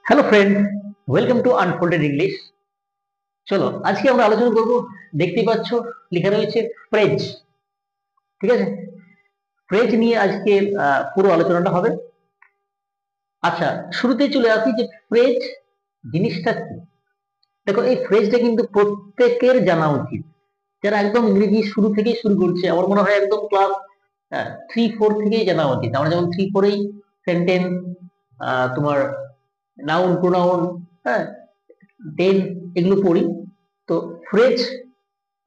Hello friend, welcome to unfolded English. চলো আজকে আমরা আলোচনা করব। দেখতে পাচ্ছ লেখা রয়েছে ফ্রেজ। ঠিক আছে, ফ্রেজ নিয়ে আজকে পুরো আলোচনাটা হবে। আচ্ছা, শুরুতেই চলে আসি যে ফ্রেজ জিনিসটা কি। দেখো, এই ফ্রেজটা কিন্তু প্রত্যেকের জানা উচিত, যারা একদম ইংরেজি শুরু থেকেই শুরু করছে। আমার মনে হয় একদম ক্লাস 3-4 থেকেই জানা উচিত। আমরা যেমন 3-4-এই সেন্টেন্স, তোমার নাউন, প্রোনাউন, হ্যাঁ, দেন এগুলো পড়ি। তো ফ্রেজ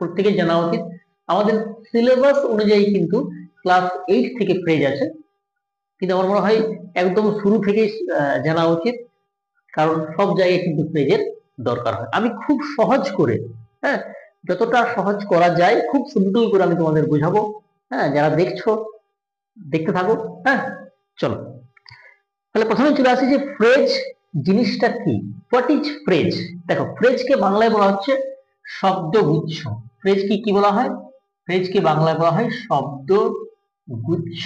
প্রত্যেকের জানা উচিত। আমাদের সিলেবাস অনুযায়ী কিন্তু ক্লাস 8 থেকে ফ্রেজ আছে, কিন্তু আমার মনে হয় একদম শুরু থেকে জানা উচিত, কারণ সব জায়গায় কিন্তু ফ্রেজের দরকার হয়। আমি খুব সহজ করে, হ্যাঁ, যতটা সহজ করা যায় খুব সিম্পল করে আমি তোমাদের বোঝাবো। হ্যাঁ, যারা দেখছো দেখতে থাকো। হ্যাঁ, চলো তাহলে প্রথমে চলে আসি যে ফ্রেজ জিনিসটা কি। What is phrase? দেখো, ফ্রেজকে বাংলায় বলা হচ্ছে শব্দগুচ্ছ। ফ্রেজ কি কি বলা হয়? ফ্রেজকে বাংলায় বলা হয় শব্দগুচ্ছ,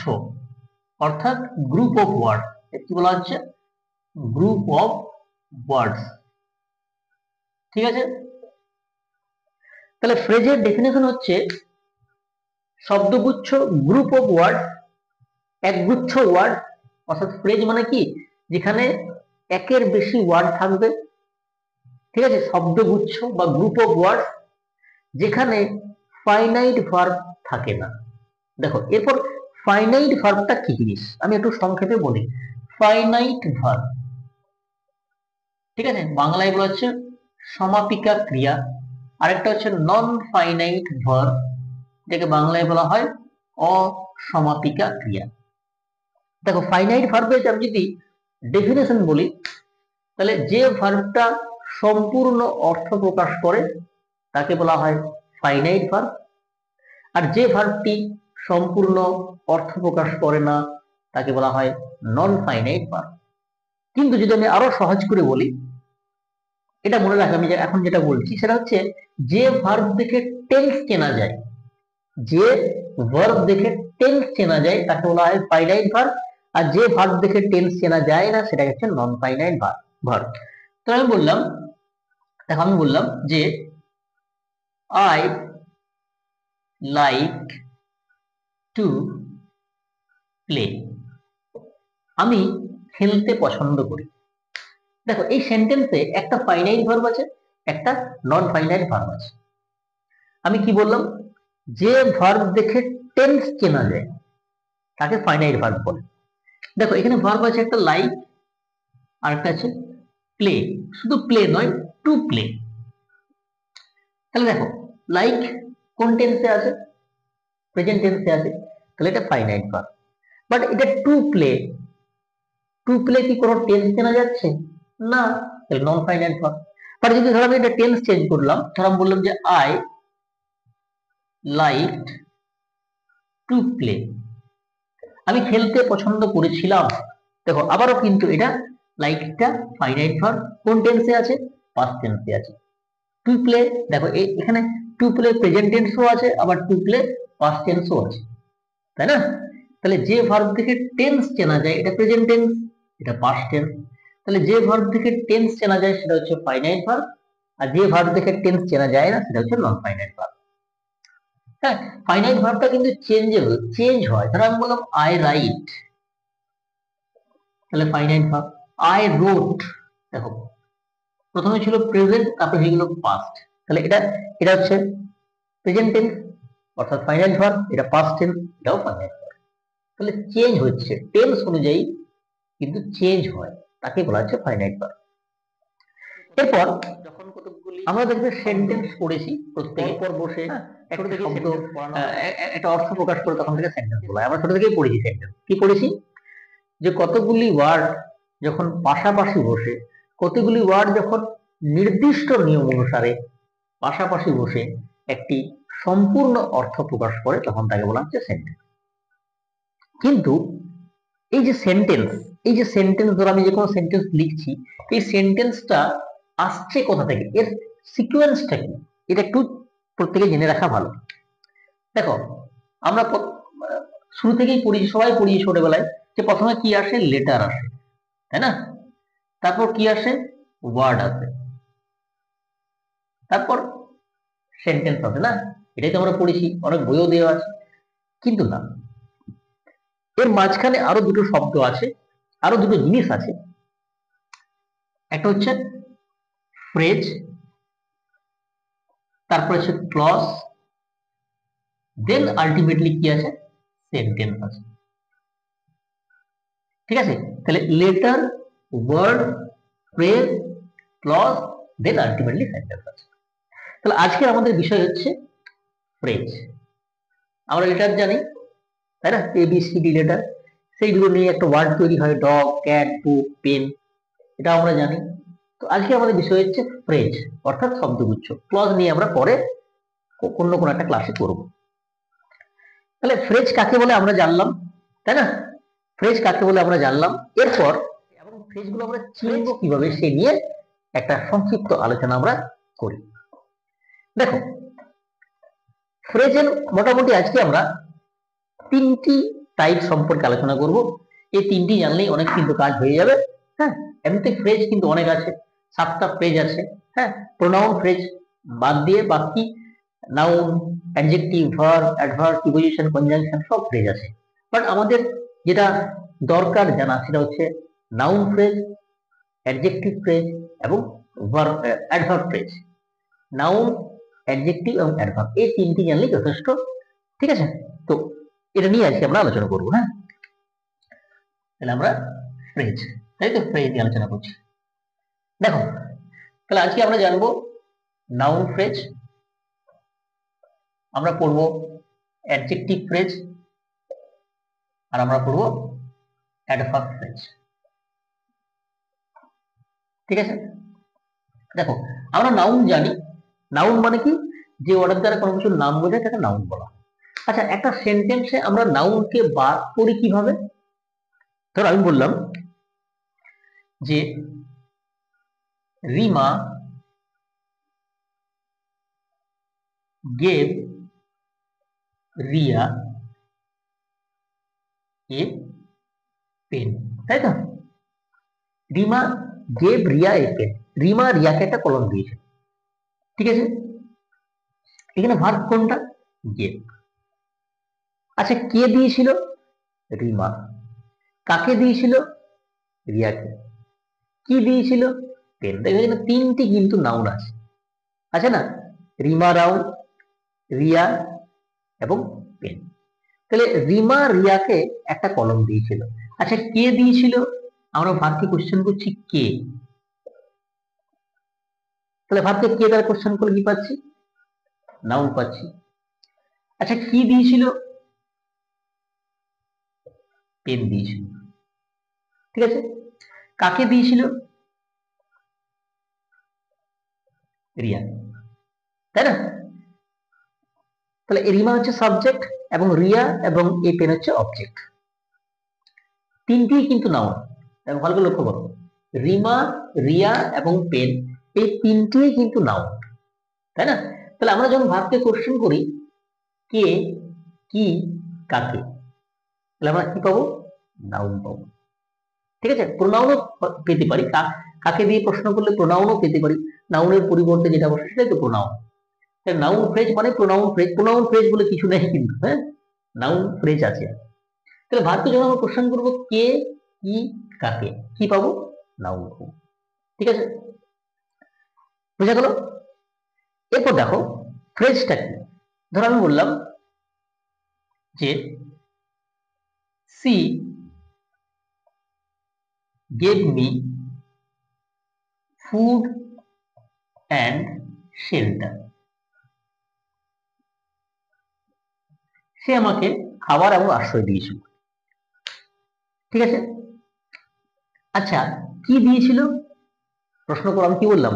অর্থাৎ গ্রুপ অফ ওয়ার্ড। কি বলা হচ্ছে? Group of words. ঠিক আছে, তাহলে ফ্রেজের ডেফিনেশন হচ্ছে শব্দগুচ্ছ, গ্রুপ অফ ওয়ার্ড, একগুচ্ছ ওয়ার্ড। অর্থাৎ ফ্রেজ মানে কি? যেখানে একের বেশি ওয়ার্ড থাকবে। ঠিক আছে, শব্দগুচ্ছ বা গ্রুপ অফ ওয়ার্ড যেখানে ফাইনাইট ভার্ব থাকে না। দেখো, এরপর ফাইনাইট ভার্বটা কি জিনিস আমি একটু সংক্ষেপে বলি। ফাইনাইট ভার্ব, ঠিক আছে, বাংলায় বলা হচ্ছে সমাপিকা ক্রিয়া। আরেকটা হচ্ছে নন ফাইনাইট ভার্ব, যেটাকে বাংলায় বলা হয় অসমাপিকা ক্রিয়া। দেখো, ফাইনাইট ভার্বের আমি যদি ডেফিনেশন বলি, তাহলে যে ভার্বটা সম্পূর্ণ অর্থ প্রকাশ করে তাকে বলা হয় ফাইনাইট ভার্ব। আর যে ভার্বটি সম্পূর্ণ অর্থ প্রকাশ করে না তাকে বলা হয় নন ফাইনাইট ভার্ব। কিন্তু যদি আমি আরো সহজ করে বলি, এটা মনে রাখি, আমি এখন যেটা বলছি সেটা হচ্ছে যে ভার্ব দেখে টেন্স চেনা যায়, যে ভার্ব দেখে টেন্স চেনা যায় তাকে বলা হয় ফাইনাইট ভার্ব। আর যে ভার্ব দেখে টেন্স চেনা যায় না সেটা হচ্ছে নন ফাইনাইট ভার্ব। তো আমি বললাম, দেখো আমি বললাম যে আই লাইক টু প্লে, আমি খেলতে পছন্দ করি। দেখো, এই সেন্টেন্সে একটা ফাইনাইট ভার্ব আছে, একটা নন ফাইনাইট ভার্ব আছে। আমি কি বললাম? যে ভার্ব দেখে টেন্স চেনা যায় তাকে ফাইনাইট ভার্ব বলে। দেখো, এখানে ভার্ব আছে একটা লাইক, আর একটা আছে প্লে। শুধু প্লে নয়, টু প্লে। তাহলে দেখো, লাইক কোন টেন্সে আছে? প্রেজেন্ট টেন্সে আছে, তাহলে এটা ফাইনাইট ভার্ব। বাট এটা টু প্লে, টু প্লে কি কোনো টেন্স চেনা যাচ্ছে? না, তাহলে নন ফাইনাইট ভার্ব। বাট যদি ধরো আমি এটা টেন্স চেঞ্জ করলাম, ধরো আমি বললাম যে আই লাইকড টু প্লে, আমি খেলতে পছন্দ করেছিলাম। দেখো, আবারও কিন্তু এটা লাইকটা ফাইনাইট ভার্ব, কোন টেন্সে আছে? পাস্ট টেন্সে আছে। টু প্লে, দেখো এখানে টু প্লে প্রেজেন্ট টেন্সও আছে, আবার টু প্লে পাস্ট টেন্সও আছে, তাই না? তাহলে যে ভার্ব থেকে টেন্স চেনা যায় এটা প্রেজেন্ট টেন্স, এটা পাস্ট টেন্স। তাহলে যে ভার্ব থেকে টেন্স চেনা যায় সেটা হচ্ছে ফাইনাইট ভার্ব, আর যে ভার্ব থেকে টেন্স চেনা যায় না সেটা হচ্ছে নন ফাইনাইট ভার্ব। হ্যাঁ, ফাইনাইট ভার্বটা কিন্তু চেঞ্জেবল, চেঞ্জ হয়। ধরো আমি বললাম আই রাইট, তাহলে ফাইনাইট ভার্ব। আই রোট, দেখো প্রথমে ছিল প্রেজেন্ট, তারপরে হয়ে গেল পাস্ট, তাহলে এটা এটা হচ্ছে প্রেজেন্ট টেন্স অর্থাৎ ফাইনাইট ভার্ব, এটা পাস্ট টেন্স, এটাও ফাইনাইট ভার্ব। তাহলে চেঞ্জ হচ্ছে টেন্স অনুযায়ী, কিন্তু চেঞ্জ হয়, তাকে বলা হচ্ছে ফাইনাইট ভার্ব। এরপর যখন কতগুলি আমরা দেখবে সেন্টেন্স পড়েছি প্রত্যেকে পর বসে, একটা শব্দ একটা অর্থ প্রকাশ করে তখন থেকে সেন্টেন্স বলা হয়। আমরা ছোট থেকেই পড়েছি সেন্টেন্স। কি পড়েছি? যে কতগুলি ওয়ার্ড যখন পাশাপাশি বসে, কতগুলি ওয়ার্ড যখন নির্দিষ্ট নিয়ম অনুসারে পাশাপাশি বসে একটি সম্পূর্ণ অর্থ প্রকাশ করে তখন তাকে বলা হচ্ছে সেন্টেন্স। কিন্তু এই যে সেন্টেন্স, এই যে সেন্টেন্স, ধরো আমি যে কোনো সেন্টেন্স লিখছি, এই সেন্টেন্সটা আসছে কোথা থেকে, এর সিকোয়েন্সটা কি, এটা একটু প্রত্যেকে জেনে রাখা ভালো। দেখো, আমরা শুরু থেকেই পড়ি, সবাই পড়ি ছোটবেলায়, যে প্রথমে কি আসে? লেটার আসে, তাই না? তারপর কি আসে, ওয়ার্ড আসে, তারপর সেন্টেন্স আছে না, এটাই তো আমরা পড়েছি, অনেক বইও দেওয়া আছে। কিন্তু না, এর মাঝখানে আরো দুটো শব্দ আছে, আরো দুটো জিনিস আছে। একটা হচ্ছে ফ্রেজ, তারপর হচ্ছে ক্লজ, দেন আলটিমেটলি কি আছে, সেন্টেন্স আছে। ঠিক আছে, তাহলে letter, word, phrase, clause, then ultimately sentence আছে। তাহলে আজকে আমাদের বিষয় হচ্ছে ফ্রেজ। আমরা লেটার জানি, তাই না, ABCD লেটার, সেইগুলো নিয়ে একটা ওয়ার্ড তৈরি হয়, ডগ, ক্যাট, বুক, পেন, এটা আমরা জানি। তো আজকে আমাদের বিষয় হচ্ছে ফ্রেজ, অর্থাৎ শব্দগুচ্ছ। ক্লজ নিয়ে আমরা পরে অন্য কোনো একটা ক্লাসে করব। তাহলে ফ্রেজ কাকে বলে আমরা জানলাম, তাই না, ফ্রেজ কাকে বলে আমরা জানলাম। এরপর এবং ফ্রেজগুলো আমরা চিনব কিভাবে সে নিয়ে একটা সংক্ষিপ্ত আলোচনা আমরা করি। দেখো, ফ্রেজের মোটামুটি আজকে আমরা তিনটি টাইপ সম্পর্কে আলোচনা করব। এই তিনটি জানলেই অনেক কিন্তু কাজ হয়ে যাবে। হ্যাঁ, এমনিতে ফ্রেজ কিন্তু অনেক আছে, 7টা ফ্রেজ আছে। হ্যাঁ, প্রোনাউন ফ্রেজ বাদ দিয়ে বাকি noun, adjective, verb, adverb, preposition, conjunction সব ফ্রেজ আছে। বাট আমাদের যেটা দরকার জানা সেটা হচ্ছে নাউন ফ্রেজ, অ্যাডজেক্টিভ ফ্রেজ এবং verb, adverb phrase. Noun, adjective এবং অ্যাডভার্ব, এই তিনটি জানলেই যথেষ্ট। ঠিক আছে, তো এটা নিয়ে আজকে আমরা আলোচনা করবো। হ্যাঁ, তাহলে আমরা ফ্রেজ, তাই তো, ফ্রেজ নিয়ে আলোচনা করছি। দেখো, তাহলে আজকে আমরা জানবো নাউন ফ্রেজ, আমরা পড়বো অ্যাডজেক্টিভ ফ্রেজ, আর আমরা পড়বো অ্যাডভার্ব ফ্রেজ। ঠিক আছে, দেখো, আমরা নাউন জানি। নাউন মানে কি, যে অর্ডার দ্বারা কোনো কিছুর নাম বোঝায় তাকে নাউন বলা। আচ্ছা, একটা সেন্টেন্সে আমরা নাউনকে বার করি কিভাবে? ধর আমি বললাম যে Rima gave Riya a pen, তাই তো। Rima gave Riya a pen, Rima রিয়াকে একটা কলম দিয়েছে। ঠিক আছে, এখানে ভার্ব কোনটা, গেভ। আচ্ছা, কে দিয়েছিল, রিমা। কাকে দিয়েছিল, রিয়াকে। কি দিয়েছিল, পেন। এখানে তিনটি কিন্তু নাউন আছে, আছে না, রিমা নাউন, রিয়া এবং পেন। তাহলে রিমা রিয়াকে একটা কলম দিয়েছিল। আচ্ছা, কে দিয়েছিল, আমরা ভাবকে কোশ্চেন করছি কে, তাহলে ভাবকে কে দ্বারা কোশ্চেন করলে কি পাচ্ছি, নাউন পাচ্ছি। আচ্ছা, কি দিয়েছিল, পেন দিয়েছিল। ঠিক আছে, কাকে দিয়েছিল, রিয়া, তাই না। তাহলে রিমা হচ্ছে সাবজেক্ট এবং রিয়া এবং এই পেন হচ্ছে অবজেক্ট। তিনটি কিন্তু নাউন, ভালো করে লক্ষ্য করো, রিমা, রিয়া এবং পেন, এই তিনটি কিন্তু নাউন, তাই না। তাহলে আমরা যখন ভাবকে কোশ্চেন করি কে, কি, কাকে, তাহলে আমরা কি পাবো, নাউন পাবো। ঠিক আছে, প্রোনাউনও পেতে পারি, কাকে দিয়ে প্রশ্ন করলে প্রোনাউনও পেতে পারি, নাউনের পরিবর্তে যেটা বসে সেটাই তো প্রোনাউন। নাউন ফ্রেজ মানে প্রোনাউন ফ্রেজ, প্রোনাউন ফ্রেজ বলে কিছু নেই কিন্তু, হ্যাঁ, নাউন ফ্রেজ আছে। তাহলে ভাবকে যখন আমরা কোশ্চেন করবো কে, কি, কাকে, কি পাবো, নাউন পাবো। ঠিক আছে, বুঝা গেল। এরপর দেখো ফ্রেজটা কি। ধরো আমি বললাম যে she gave me food and shelter, সে আমাকে খাবার এবং আশ্রয় দিয়েছিল। ঠিক আছে, আচ্ছা, কি দিয়েছিল, প্রশ্ন করো, আমি কি বললাম,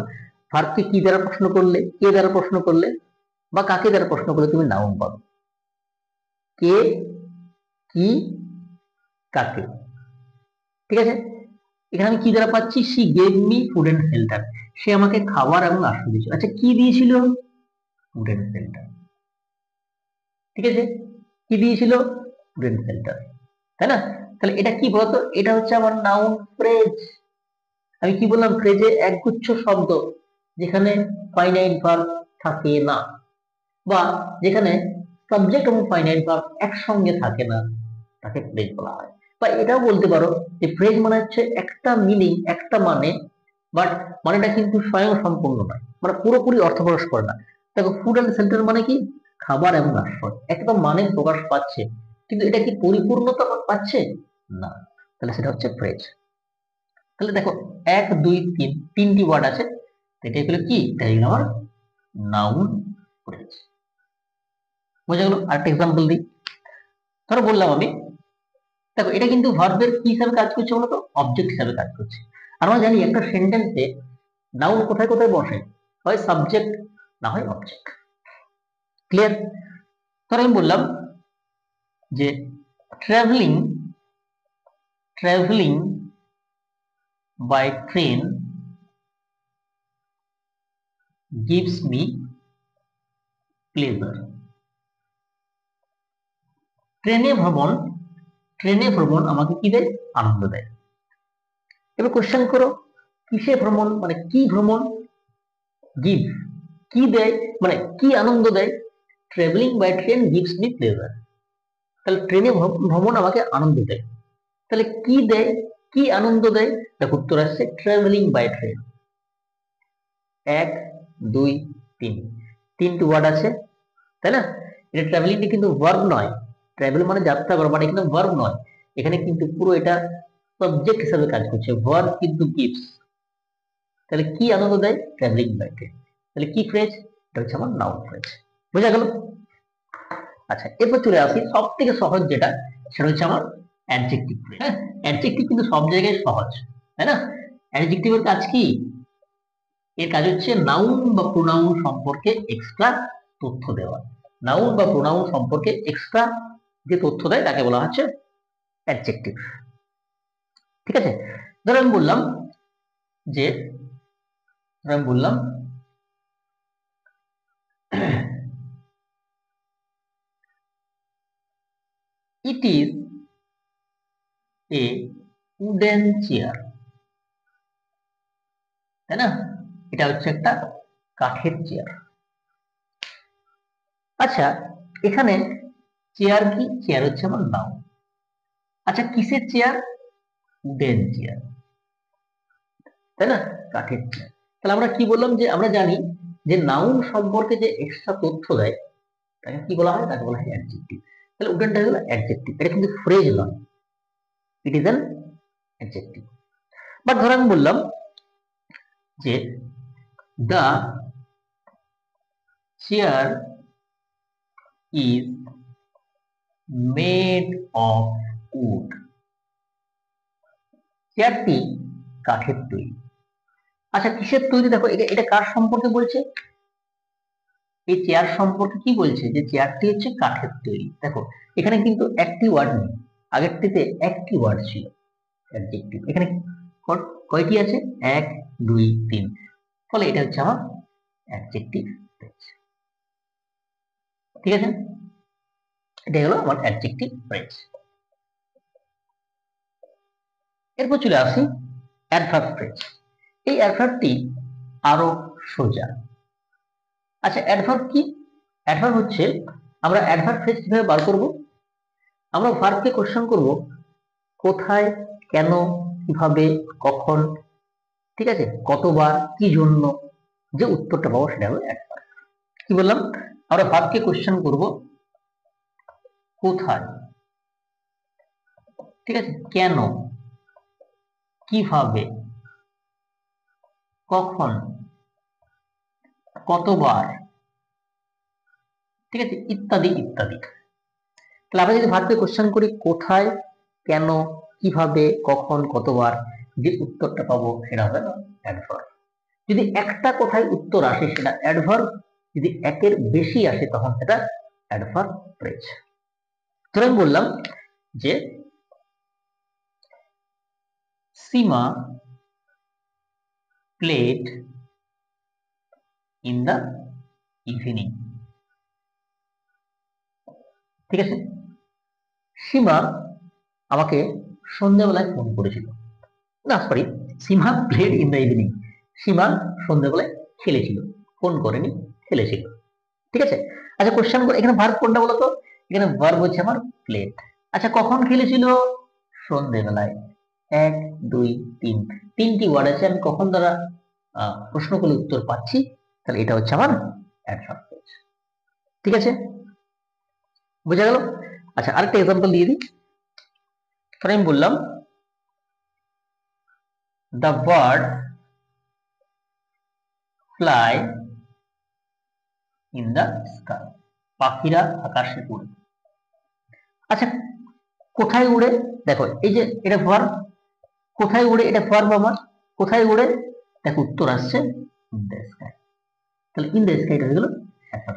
ভার্বকে কি দ্বারা প্রশ্ন করলে, কে দ্বারা প্রশ্ন করলে বা কাকে দ্বারা প্রশ্ন করলে তুমি নাউন পাবে, কে, কি, কাকে। ঠিক আছে, এখানে আমি কি দ্বারা পাচ্ছি, she gave me food and shelter, সে আমাকে খাবার এবং আশ্রয় দিয়েছিল। আচ্ছা, কি দিয়েছিল, ফুড এন্ড শেল্টার। ঠিক আছে, কি দিয়েছিল, ফুড এন্ড শেল্টার, তাই না। তাহলে এটা কি বলতো, এটা হচ্ছে আমার নাউন ফ্রেজ। আমি কি বললাম, ফ্রেজে একগুচ্ছ শব্দ যেখানে ফাইনাইট ভার্ব থাকে না, বা যেখানে সাবজেক্ট এবং ফাইনাইট ভার্ব একসঙ্গে থাকে না, তাকে ফ্রেজ বলা হয়। বা এটাও বলতে পারো যে ফ্রেজ মানে হচ্ছে একটা মিনিং, একটা মানে, বাট মানেটা কিন্তু স্বয়ং সম্পূর্ণ নয়, মানে পুরোপুরি অর্থ প্রকাশ করে না। দেখো, ফুড অ্যান্ড সেন্টার মানে কি, খাবার এবং আশ্রয়, একটা মানে প্রকাশ পাচ্ছে, কিন্তু এটা কি পরিপূর্ণতা পাচ্ছে না, তাহলে সেটা হচ্ছে ফ্রেজ। তাহলে দেখো, এক দুই তিন, তিনটি ওয়ার্ড আছে, এটা হলো কি, এটা হলো আমার নাউন ফ্রেজ। বোঝা গেল? আরেকটা এক্সাম্পল দিই। ধরো বললাম আমি, দেখো এটা কিন্তু ভার্বের কি হিসাবে কাজ করছে বলতো, অবজেক্ট হিসাবে কাজ করছে। আর আমরা জানি একটা সেন্টেন্সে নাউন কোথায় কোথায় বসে, হয় সাবজেক্ট না হয় অবজেক্ট। ক্লিয়ার? ধর আমি বললাম যে travelling travelling by train gives me pleasure. ট্রেনে ভ্রমণ ট্রেনে ভ্রমণ আমাকে কি দেয়, আনন্দ দেয়। এবার কোশ্চেন করো, কিসে ভ্রমণ, মানে কি ভ্রমণ, গিভ, কি দেয়, মানে কি আনন্দ দেয়, travelling by train gives me pleasure. তাহলে ট্রেনে ভ্রমণ আমাকে আনন্দ দেয়, তাহলে কি দেয়, কি আনন্দ দেয়, দেখো উত্তর আসছে ট্রাভেলিং বাই ট্রেন। এক দুই তিন, তিনটি ওয়ার্ড আছে, তাই না? এটা ট্রাভেলিংটা কিন্তু ভার্ব নয়, ট্রাভেল মানে যাত্রা করা, মানে এখানে ভার্ব নয়, এখানে কিন্তু পুরো এটা সাবজেক্ট হিসেবে কাজ করছে, ভার্ব কিন্তু গিভস। তাহলে কি আনন্দ দেয়, ট্রাভেলিং বাই ট্রেন। তাহলে কি ফ্রেজ, এটা হচ্ছে আমার নাউন ফ্রেজ। বোঝা গেল? আচ্ছা, এরপর চলে আসি সব থেকে সহজ যেটা, সেটা হচ্ছে আমার অ্যাডজেক্টিভ ফ্রেজ। হ্যাঁ, অ্যাডজেক্টিভ কিন্তু সব জায়গায় সহজ, তাই না? অ্যাডজেক্টিভের কাজ কি, এর কাজ হচ্ছে নাউন বা প্রোনাউন সম্পর্কে এক্সট্রা তথ্য দেওয়া। নাউন বা প্রোনাউন সম্পর্কে এক্সট্রা যে তথ্য দেয় তাকে বলা হচ্ছে অ্যাডজেক্টিভ। ঠিক আছে? ধরো আমি বললাম যে, আমি বললাম it is a wooden chair, তাই না? এটা হচ্ছে একটা কাঠের চেয়ার। আচ্ছা, এখানে চেয়ার কি, চেয়ার হচ্ছে আমার নাউন। আচ্ছা, কিসের চেয়ার, উডেন চেয়ার, তাই না, কাঠের চেয়ার। তাহলে আমরা কি বললাম, যে আমরা জানি যে নাউন সম্পর্কে যে এক্সট্রা তথ্য দেয় তাকে কি বলা হয়, তাকে বলা হয় অ্যাডজেক্টিভ। তাহলে উডেনটা হলো অ্যাডজেক্টিভ, এটা কিন্তু ফ্রেজ নয়, it is an adjective. But ধর আমি বললাম যে the chair is made of wood, চেয়ারটি কাঠের তৈরি। আচ্ছা, কিসের তৈরি, দেখো এটা এটা কার সম্পর্কে বলছে, এই চেয়ার সম্পর্কে কি বলছে, যে চেয়ারটি হচ্ছে কাঠের তৈরি। দেখো এখানে কিন্তু একটি ওয়ার্ড নেই, আগেরটিতে একটি ওয়ার্ড ছিল অ্যাডজেক্টিভ, এখানে কয়টি আছে, এক দুই তিন, ফলে এটা হচ্ছে আমার অ্যাডজেক্টিভ। ঠিক আছে, এটা হলো আমার অ্যাডজেক্টিভ ফ্রেজ। এরপর চলে আসি অ্যাডভার্ব ফ্রেজ। এই অ্যাডভার্বটি আরো সোজা। আচ্ছা, অ্যাডভার্ব কি, অ্যাডভার্ব হচ্ছে, আমরা অ্যাডভার্ব ফ্রেজ কিভাবে বার করব, আমরা ভার্বকে কোশ্চেন করব কোথায়, কেন, কিভাবে, কখন, ঠিক আছে, কতবার, কি জন্য, যে উত্তরটা পাবো সেটা হলো অ্যাডভার্ব। কি বললাম, আমরা ভার্বকে কোশ্চেন করব কোথায়, ঠিক আছে, কেন, কিভাবে, কখন, কতবার, ঠিক আছে, ইত্যাদি ইত্যাদি। তাহলে আমরা যদি ভার্বকে কোশ্চেন করি কোথায়, কেন, কিভাবে, কখন, কতবার, যে উত্তরটা পাবো সেটা হবে অ্যাডভার্ব। যদি একটা কথায় উত্তর আসে সেটা অ্যাডভার্ব, যদি একের বেশি আসে তখন সেটা অ্যাডভার্ব ফ্রেজ। ধরে আমি বললাম যে Seema played in the evening, ঠিক আছে, সীমা আমাকে সন্ধ্যাবেলায় ফোন করেছিল, না sorry, Seema played in the evening, Seema সন্ধ্যাবেলায় খেলেছিল, ফোন করেনি, খেলেছিল। ঠিক আছে, আচ্ছা কোশ্চেন এখানে ভার্ব কোনটা বলো তো? এখানে ভার্ব হচ্ছে আমার প্লেড। আচ্ছা কখন খেলেছিল? সন্ধ্যেবেলায়। 1 2 3 তিনটি ওয়ার্ড আছে, আমি কখন দ্বারা প্রশ্ন করলে উত্তর পাচ্ছি, তাহলে এটা হচ্ছে আমার অ্যানসার ফ্রেজ। ঠিক আছে, বোঝা গেল? আচ্ছা আরেকটা এক্সাম্পল দিয়ে দিই। আমি বললাম the bird fly in the sky, পাখিরা আকাশে উড়ে। আচ্ছা কোথায় উড়ে? দেখো এই যে এটা ভার্ব, কোথায় উড়ে এটা ভার্ব আমার, কোথায় উড়ে? দেখো উত্তর আসছে ইন দ্য স্কাই, তাহলে ইন দ্য স্কাই এটা হয়ে গেল অ্যানসার।